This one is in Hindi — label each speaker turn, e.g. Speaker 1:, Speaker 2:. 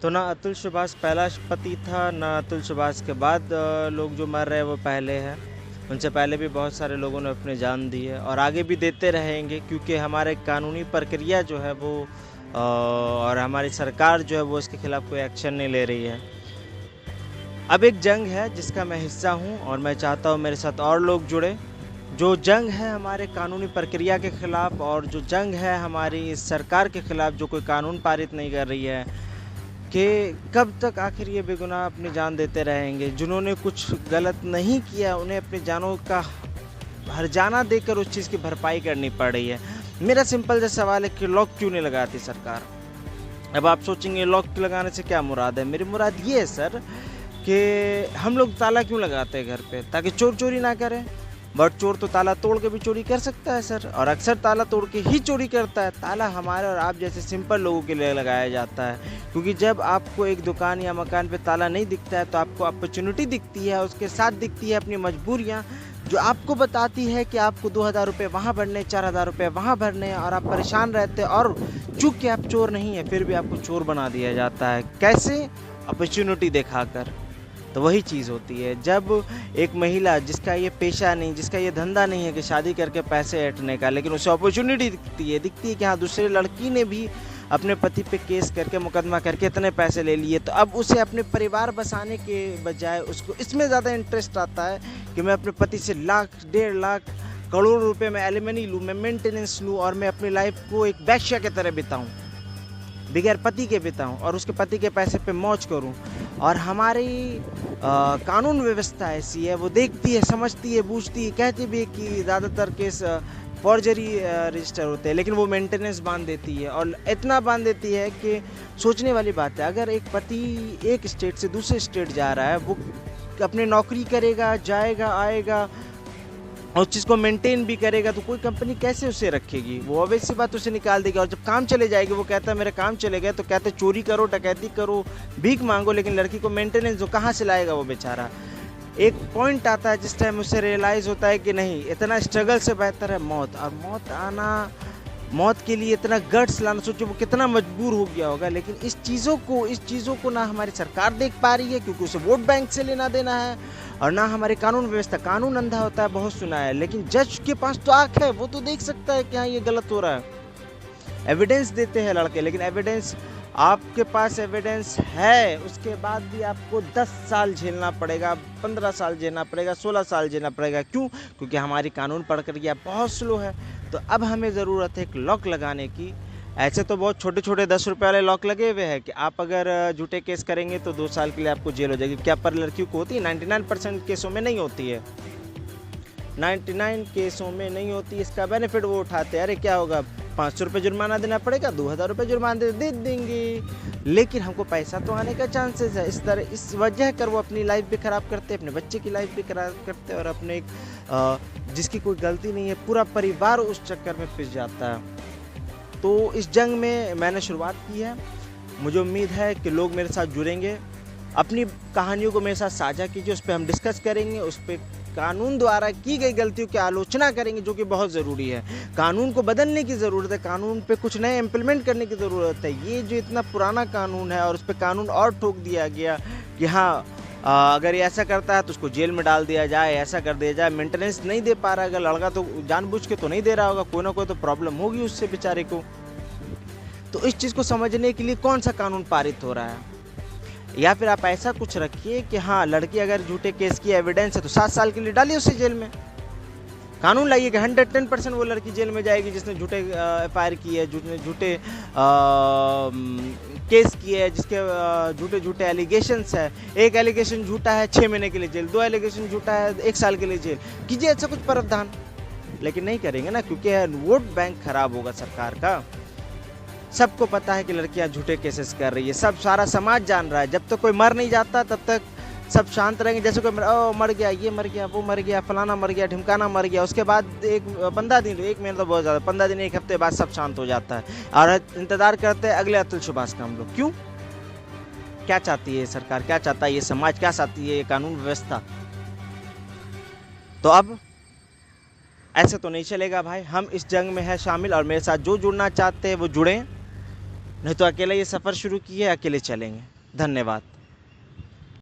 Speaker 1: तो ना अतुल सुभाष पहला पति था, ना अतुल सुभाष के बाद लोग जो मर रहे हैं वो पहले हैं। उनसे पहले भी बहुत सारे लोगों ने अपनी जान दी है और आगे भी देते रहेंगे, क्योंकि हमारे कानूनी प्रक्रिया जो है वो और हमारी सरकार जो है वो इसके खिलाफ कोई एक्शन नहीं ले रही है। अब एक जंग है जिसका मैं हिस्सा हूँ और मैं चाहता हूँ मेरे साथ और लोग जुड़े। जो जंग है हमारे कानूनी प्रक्रिया के खिलाफ, और जो जंग है हमारी सरकार के खिलाफ जो कोई कानून पारित नहीं कर रही है, कि कब तक आखिर ये बेगुनाह अपनी जान देते रहेंगे। जिन्होंने कुछ गलत नहीं किया उन्हें अपनी जानों का हर्जाना देकर उस चीज़ की भरपाई करनी पड़ रही है। मेरा सिंपल सा सवाल है कि लॉक क्यों नहीं लगाती सरकार। अब आप सोचेंगे लॉक लगाने से क्या मुराद है। मेरी मुराद ये है सर कि हम लोग ताला क्यों लगाते हैं घर पे, ताकि चोर चोरी ना करें। बट चोर तो ताला तोड़ के भी चोरी कर सकता है सर, और अक्सर ताला तोड़ के ही चोरी करता है। ताला हमारे और आप जैसे सिंपल लोगों के लिए लगाया जाता है, क्योंकि जब आपको एक दुकान या मकान पे ताला नहीं दिखता है तो आपको अपॉर्चुनिटी दिखती है, उसके साथ दिखती है अपनी मजबूरियाँ, जो आपको बताती है कि आपको 2000 रुपये वहाँ भरने, 4000 रुपये वहाँ भरने, और आप परेशान रहते हैं। और चूँकि कि आप चोर नहीं है फिर भी आपको चोर बना दिया जाता है। कैसे? अपॉर्चुनिटी दिखाकर। तो वही चीज़ होती है जब एक महिला जिसका ये पेशा नहीं, जिसका ये धंधा नहीं है कि शादी करके पैसे ऐंठने का, लेकिन उसे अपॉर्चुनिटी दिखती है कि हाँ दूसरे लड़की ने भी अपने पति पे केस करके, मुकदमा करके इतने पैसे ले लिए, तो अब उसे अपने परिवार बसाने के बजाय उसको इसमें ज़्यादा इंटरेस्ट आता है कि मैं अपने पति से लाख, 1.5 लाख, करोड़ रुपए में एलिमनी लूँ, मैं मेंटेनेंस लूँ, और मैं अपनी लाइफ को एक वेश्या की तरह बिताऊँ, बगैर पति के बिताऊँ, और उसके पति के पैसे पे मौज करूँ। और हमारी कानून व्यवस्था ऐसी है, वो देखती है, समझती है, बूझती है, कहती भी है कि ज़्यादातर केस फॉर्जरी रजिस्टर होते हैं, लेकिन वो मेंटेनेंस बांध देती है, और इतना बांध देती है कि सोचने वाली बात है। अगर एक पति एक स्टेट से दूसरे स्टेट जा रहा है, वो अपनी नौकरी करेगा, जाएगा, आएगा, और उस चीज़ को मेंटेन भी करेगा, तो कोई कंपनी कैसे उसे रखेगी? वो ऑब्वियस सी बात उसे निकाल देगी। और जब काम चले जाएगी, वो कहता है मेरे काम चले गए, तो कहते चोरी करो, डकैती करो, भीख मांगो, लेकिन लड़की को मेंटेनेंस जो कहाँ से लाएगा वो बेचारा। एक पॉइंट आता है जिस टाइम उसे रियलाइज़ होता है कि नहीं, इतना स्ट्रगल से बेहतर है मौत। और मौत के लिए इतना गट्स लाना, सोचो वो कितना मजबूर हो गया होगा। लेकिन इस चीज़ों को ना हमारी सरकार देख पा रही है, क्योंकि उसे वोट बैंक से लेना देना है, और ना हमारी कानून व्यवस्था। कानून अंधा होता है, बहुत सुना है, लेकिन जज के पास तो आँख है, वो तो देख सकता है कि हाँ ये गलत हो रहा है। एविडेंस देते हैं लड़के, लेकिन एविडेंस, आपके पास एविडेंस है, उसके बाद भी आपको 10 साल झेलना पड़ेगा, 15 साल झेलना पड़ेगा, 16 साल झेलना पड़ेगा। क्यों? क्योंकि हमारी कानून प्रक्रिया बहुत स्लो है। तो अब हमें ज़रूरत है एक लॉक लगाने की। ऐसे तो बहुत छोटे छोटे 10 रुपये वाले लॉक लगे हुए हैं कि आप अगर झूठे केस करेंगे तो 2 साल के लिए आपको जेल हो जाएगी। क्या पर लड़कियों को होती है? 99% केसों में नहीं होती है, 99 केसों में नहीं होती। इसका बेनिफिट वो उठाते हैं, अरे क्या होगा, 500 रुपये जुर्माना देना पड़ेगा, 2000 रुपये जुर्माना दे देंगे, लेकिन हमको पैसा तो आने का चांसेस है। इस वजह कर वो अपनी लाइफ भी ख़राब करते हैं, अपने बच्चे की लाइफ भी ख़राब करते हैं, और अपने जिसकी कोई गलती नहीं है पूरा परिवार उस चक्कर में फंस जाता है। तो इस जंग में मैंने शुरुआत की है, मुझे उम्मीद है कि लोग मेरे साथ जुड़ेंगे, अपनी कहानियों को मेरे साथ साझा कीजिए, उस पर हम डिस्कस करेंगे, उस पर कानून द्वारा की गई गलतियों की आलोचना करेंगे, जो कि बहुत ज़रूरी है। कानून को बदलने की ज़रूरत है, कानून पे कुछ नए इम्प्लीमेंट करने की ज़रूरत है। ये जो इतना पुराना कानून है और उस पर कानून और ठोक दिया गया कि हाँ अगर ये ऐसा करता है तो उसको जेल में डाल दिया जाए, ऐसा कर दिया जाए। मेंटेनेंस नहीं दे पा रहा, अगर लड़का तो जानबूझ के तो नहीं दे रहा होगा, कोई ना कोई तो प्रॉब्लम होगी उससे बेचारे को। तो इस चीज़ को समझने के लिए कौन सा कानून पारित हो रहा है, या फिर आप ऐसा कुछ रखिए कि हाँ लड़की अगर झूठे केस की एविडेंस है तो 7 साल के लिए डालिए उसे जेल में। कानून लाइए कि 110% वो लड़की जेल में जाएगी जिसने झूठे FIR की है, झूठे केस किए है, जिसके झूठे एलिगेशंस है। एक एलिगेशन झूठा है 6 महीने के लिए जेल, 2 एलिगेशन झूठा है 1 साल के लिए जेल। कीजिए ऐसा कुछ प्रावधान, लेकिन नहीं करेंगे ना, क्योंकि वोट बैंक खराब होगा सरकार का। सबको पता है कि लड़कियां झूठे केसेस कर रही है, सब सारा समाज जान रहा है। जब तक कोई मर नहीं जाता तब तक सब शांत रहेंगे। जैसे कोई मर गया, ये मर गया, वो मर गया, फलाना मर गया, ढिमकाना मर गया, उसके बाद एक 15 दिन, 1 महीना तो बहुत ज़्यादा, 15 दिन 1 हफ्ते बाद सब शांत हो जाता है, और इंतज़ार करते हैं अगले अतुल सुभाष का हम लोग। क्यों? क्या चाहती है सरकार, क्या चाहता है ये समाज, क्या चाहती है ये कानून व्यवस्था? तो अब ऐसे तो नहीं चलेगा भाई। हम इस जंग में है शामिल, और मेरे साथ जो जुड़ना चाहते हैं वो जुड़ें। नहीं तो अकेले ये सफ़र शुरू किए, अकेले चलेंगे। धन्यवाद।